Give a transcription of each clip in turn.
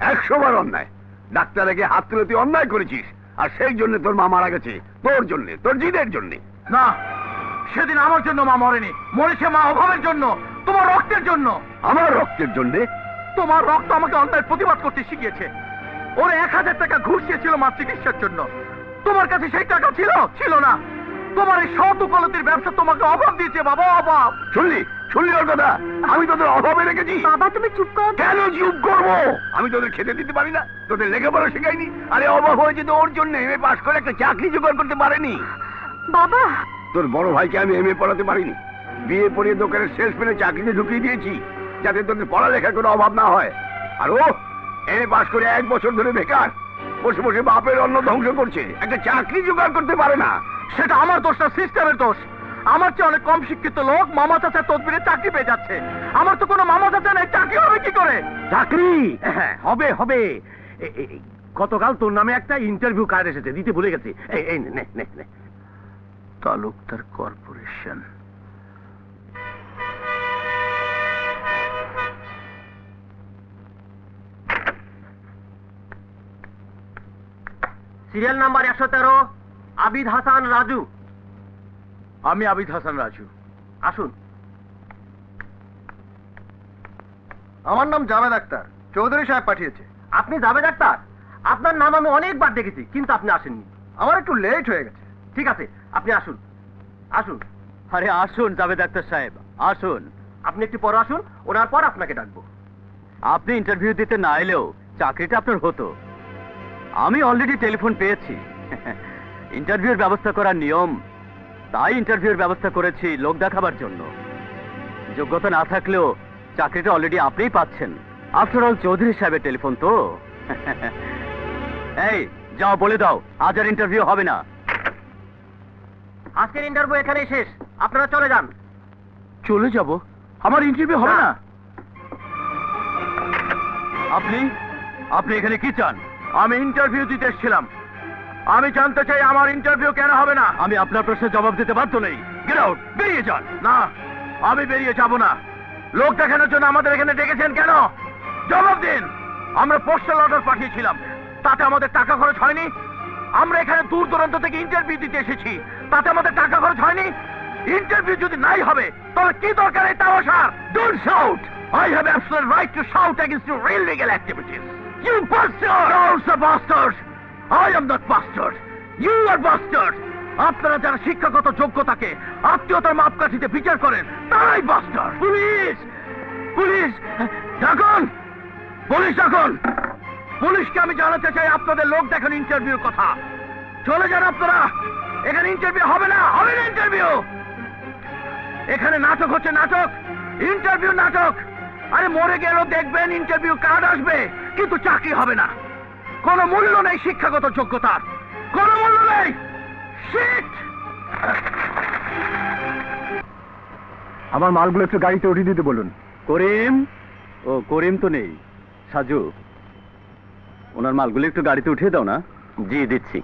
100 বার অন্যায়। ডাক্তারকে হাত তুলে তুই অন্যায় করেছিস, আর সেই জন্য তোর মা মারা গেছে, তোর জন্য, তোর জিদের জন্য। না, সেদিন আমার জন্য মা মরেনি, মরেছে মা অভাবের জন্য, তোমার রক্তের জন্য। আমার রক্তের জন্য? তোমার রক্ত আমাকে অন্যায় প্রতিবাদ করতে শিখিয়েছে। ওরে 1000 টাকা ঘুষ চেয়েছিল মা চিকিৎসার জন্য, তোমার কাছে সেই টাকা ছিল? ছিল না। তোমার এই শত কলতির ব্যবসা তোমাকে অভাব দিয়েছে বাবা, অভাব। শুনলি শুনলি ওর কথা? আমি তোদের অভাবে রেখেছি। বাবা তুমি চুপ করো। কেন চুপ করবো? আমি তোদের খেতে দিতে পারি না? তোদের লেখাপড়া শেখাইনি? আরে অভাব হয়েছে তো ওর জন্য, এমএ পাশ করে একটা চাকরি জোগাড় করতে পারেনি। বাবা তোর বড় ভাইকে আমি এমএ পড়াতে পারিনি, বিয়ে পড়িয়ে দোকানের সেলসম্যানে চাকরিতে ঢুকিয়ে দিয়েছি, যাতে তোদের পড়ালেখার কোনো অভাব না হয়। আর ও এমএ পাশ করে 1 বছর ধরে বেকার বসে বসে বাপের অন্ন ধ্বংস করছে, একটা চাকরি জোগাড় করতে পারে না। সেটা আমার দোষ না, সিস্টেমের দোষ। আমার চেয়ে অনেক কম শিক্ষিত লোক মামা চাচার তদবিরে চাকরি পেয়ে যাচ্ছে, আমার তো কোনো মামা চাচা নেই, চাকরি হবে কি করে? চাকরি? হ্যাঁ হবে হবে। গতকাল তোর নামে একটা ইন্টারভিউ কার্ড এসেছে, দিতে ভুলে গেছি। এই নে নে নে। Talukdar corporation. Serial number 113, Abid Hasan Raju. আমি আবিদ হাসান রাজু। আসুন। আমার নাম জাভেদ আক্তার, চৌধুরী সাহেব পাঠিয়েছে। আপনি জাভেদ আক্তার? আপনার নাম আমি অনেকবার দেখেছি, কিন্তু আপনি আসেননি। আমার একটু লেট হয়ে গেছে। ঠিক আছে, আপনি আসুন আসুন। আরে আসুন জাভেদ আক্তার সাহেব, আসুন। আপনি একটু পরে আসুন, ওনার পর আপনাকে ডাকবো। আপনি ইন্টারভিউ দিতে না এলেও চাকরিটা আপনার হতো। আমি অলরেডি টেলিফোন পেয়েছি। ইন্টারভিউর ব্যবস্থা করার নিয়ম, তাই ইন্টারভিউর ব্যবস্থা করেছি লোক দেখাবার জন্য। যোগ্যতা না থাকলেও চাকরিটা অলরেডি আপনিই পাচ্ছেন। আফটার অল চৌধুরী সাহেবের টেলিফোন তো। এই যাও, বলে দাও আজ আর ইন্টারভিউ হবে না। আজকের ইন্টারভিউ এখানেই শেষ, আপনারা চলে যান। চলে যাব? আমার ইন্টারভিউ হবে না? আপনি আপনি এখানে কি চান? আমি ইন্টারভিউ দিতে এসেছিলাম। আমি জানতে চাই আমার ইন্টারভিউ কেন হবে না? আমি আপনার প্রশ্নের জবাব দিতে বাধ্য নেই। গেট আউট, বেরিয়ে যান। না, আমি বেরিয়ে যাব না। লোক দেখানোর জন্য আমাদের এখানে ডেকেছেন কেন? জবাব দিন। আমরা পোস্টাল অর্ডার পাঠিয়েছিলাম, তাতে আমাদের টাকা খরচ হয়নি। আমরা এখানে দূর দূরান্ত থেকে ইন্টারভিউ দিতে এসেছি, তাতে আমাদের টাকা খরচ হয়নি। ইন্টারভিউ যদি নাই হবে তাহলে কি দরকার এই তামাশার? Don't shout. I have absolute right to shout against your illegal activities. You bastard! Also bastard! I am not bastard. You are bastard. আপনারা যারা শিক্ষাগত যোগ্যতাকে আত্মীয়তার মাপকাঠিতে বিচার করেন তারাই বাস্টার। পুলিশ! পুলিশ! ডাকুন! পুলিশ ডাকুন! পুলিশকে আমি জানাতে চাই আপনাদের লোক দেখান ইন্টারভিউর কথা। চলে যান আপনারা, এখানে ইন্টারভিউ হবে না, হবে না ইন্টারভিউ। এখানে নাটক হচ্ছে, নাটক, ইন্টারভিউ নাটক। আরে মরে গেলেও দেখবেন ইন্টারভিউ কার্ড আসবে, কিন্তু চাকরি হবে না। কোনো মূল্য নেই শিক্ষাগত যোগ্যতার, কোনো মূল্য নেই। শিট! আমার মালগুলো একটু গাড়িতে উঠিয়ে দিতে বলুন। করিম? ও করিম তো নেই। সাজু, ওনার মালগুলো একটু গাড়িতে উঠিয়ে দাও না। জি দিচ্ছি।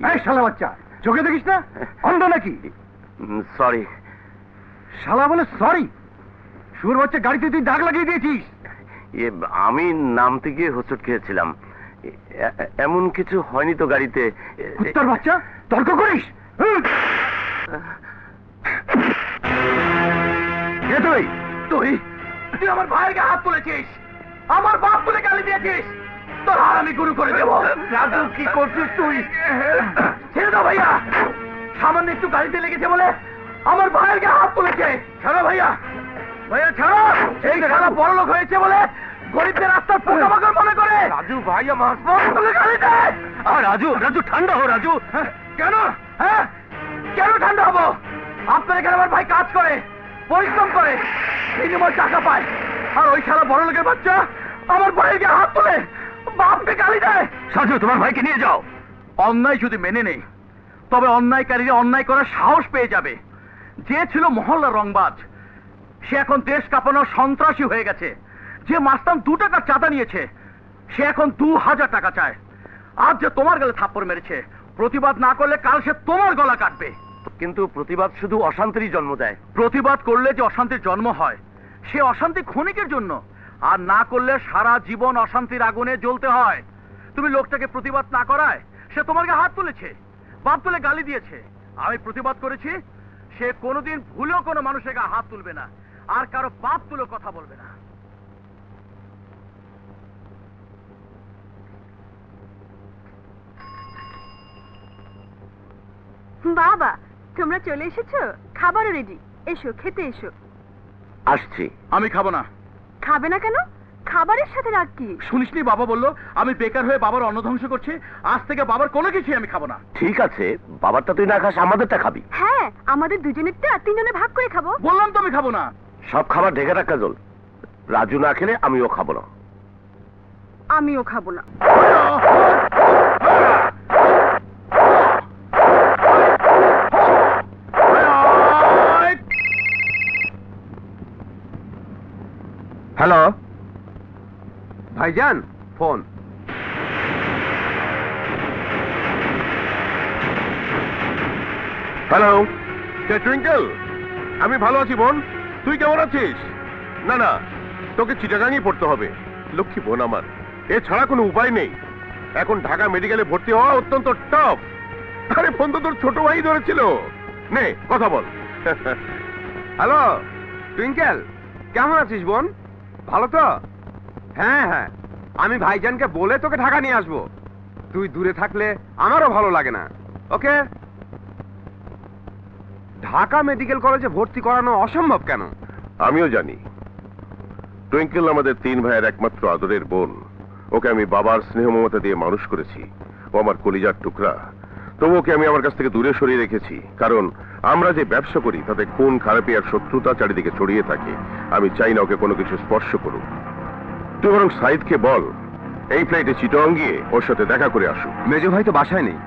এই শালা বাচ্চা, চোখে দেখিস না? অন্ধ নাকি? সরি। শালা বলে সরি? শুয়োর বাচ্চা, গাড়িতে তুই দাগ লাগিয়ে দিয়েছিস। আমি নামতে গিয়ে হোঁচট খেয়েছিলাম, এমন কিছু হয়নি তো গাড়িতে। কুত্তার বাচ্চা, তর্ক করিস? কে তুই? তুই তুই আমার ভাইয়ের গায়ে হাত তুলেছিস, আমার বাপ বলে গালি দিয়েছিস। তোর হার আমি গুরু করে দেবো। রাজু, কি করছিস তুই? ছেড়ে দাও ভাইয়া, সামান্য একটু গাড়িতে লেগেছে বলে আমার ভাইয়ের গায়ে হাত তুলেছে। ছাড়ো ভাইয়া, ভাইয়া ছাড়ো। এই শালা বড় লোক হয়েছে বলে গরিবদের রাস্তার পোকামাকড় মনে করে। রাজু ভাই, আমার তোকে গালি দেয়। রাজু, রাজু ঠান্ডা হো রাজু। কেন? হ্যাঁ, কেন ঠান্ডা হবো? আপনার এখানে আমার ভাই কাজ করে, পরিশ্রম করে, বিনিময় টাকা পায়, আর ওই শালা বড় লোকের বাচ্চা আমার ভাইয়ের গায়ে হাত তুলে বাপকে গালি দেয়। সাজু, তোমার ভাইকে নিয়ে যাও। অন্যায় যদি মেনে নেই তবে অন্যায়কারীরা অন্যায় করার সাহস পেয়ে যাবে। যে ছিল মহল্লার রংবাজ, সে এখন দেশ কাঁপানোর সন্ত্রাসী হয়ে গেছে। যে মাস্তান 2 টাকার চাঁদা নিয়েছে, সে এখন 2000 টাকা চায়। আজ যে তোমার গলা থাপ্পড় মেরেছে, প্রতিবাদ না করলে কাল সে তোমার গলা কাটবে। কিন্তু প্রতিবাদ শুধু অশান্তিরই জন্ম দেয়। প্রতিবাদ করলে যে অশান্তির জন্ম হয়, সে অশান্তি ক্ষণিকের জন্য, আর না করলে সারা জীবন অশান্তির আগুনে জ্বলতে হয়। তুমি লোকটাকে প্রতিবাদ না করায় সে তোমার গায়ে হাত তুলেছে, বাপ তুলে গালি দিয়েছে। আমি প্রতিবাদ করেছি, সে কোনোদিন ভুলেও কোনো মানুষের গায়ে হাত তুলবে না, আর কারো বাপ তুলে কথা বলবে না। বাবা, তোমরা চলে এসেছো, খাবারও রেডি, এসো খেতে এসো। আসছি। আমি খাবো না। খাবে না কেন? খাবারের সাথে রাগ কি? শুনিসনি বাবা বললো আমি বেকার হয়ে বাবার অন্ন ধ্বংস করছি? আজ থেকে বাবার কোনো কিছুই আমি খাবো না। ঠিক আছে, বাবারটা তুই না খাস, আমাদেরটা খাবি। হ্যাঁ, আমাদের দুজনেরটা তিনজনে ভাগ করে খাবো। বললাম তো আমি খাবো না। সব খাবার ঢেকে রাখ কাজল। রাজু না খেলে আমিও খাবো না। আমিও খাবো না। হ্যালো ভাইজান, ফোন। হ্যালো, কে টুইঙ্কেল? আমি ভালো আছি বোন, তুই কেমন আছিস? না না, তোকে চিটাগাঙই পড়তে হবে, লক্ষ্মী বোন আমার। এছাড়া কোনো উপায় নেই। এখন ঢাকা মেডিকেলে ভর্তি হওয়া অত্যন্ত টাফ। আরে ফোন তো তোর ছোট ভাই ধরেছিল। নে কথা বল। হ্যালো টুইঙ্কেল, কেমন আছিস বোন? ভালো তো? হ্যাঁ হ্যাঁ, আমি ভাইজানকে বলে তোকে ঢাকা নিয়ে আসবো। তুই দূরে থাকলে আমারও ভালো লাগে না। ওকে? ঢাকা মেডিকেল কলেজে ভর্তি করানো অসম্ভব কেন? আমিও জানি। টুইঙ্কেল আমাদের 3 ভাইয়ের একমাত্র আদরের বোন। ওকে আমি বাবার স্নেহ মমতা দিয়ে মানুষ করেছি। ও আমার কলিজার টুকরা। তবু ওকে আমি আমার কাছ থেকে দূরে সরিয়ে রেখেছি, কারণ আমরা যে ব্যবসা করি তাতে খুন খারাপি আর শত্রুতা চারিদিকে ছড়িয়ে থাকে। আমি চাই না ওকে কোনো কিছু স্পর্শ করুক। তুই বরং সাইদকে বল এই ফ্লাইটে চিটং গিয়ে ওর সাথে দেখা করে আসুক। মেজো ভাই তো বাসায় নেই।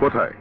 কোথায়?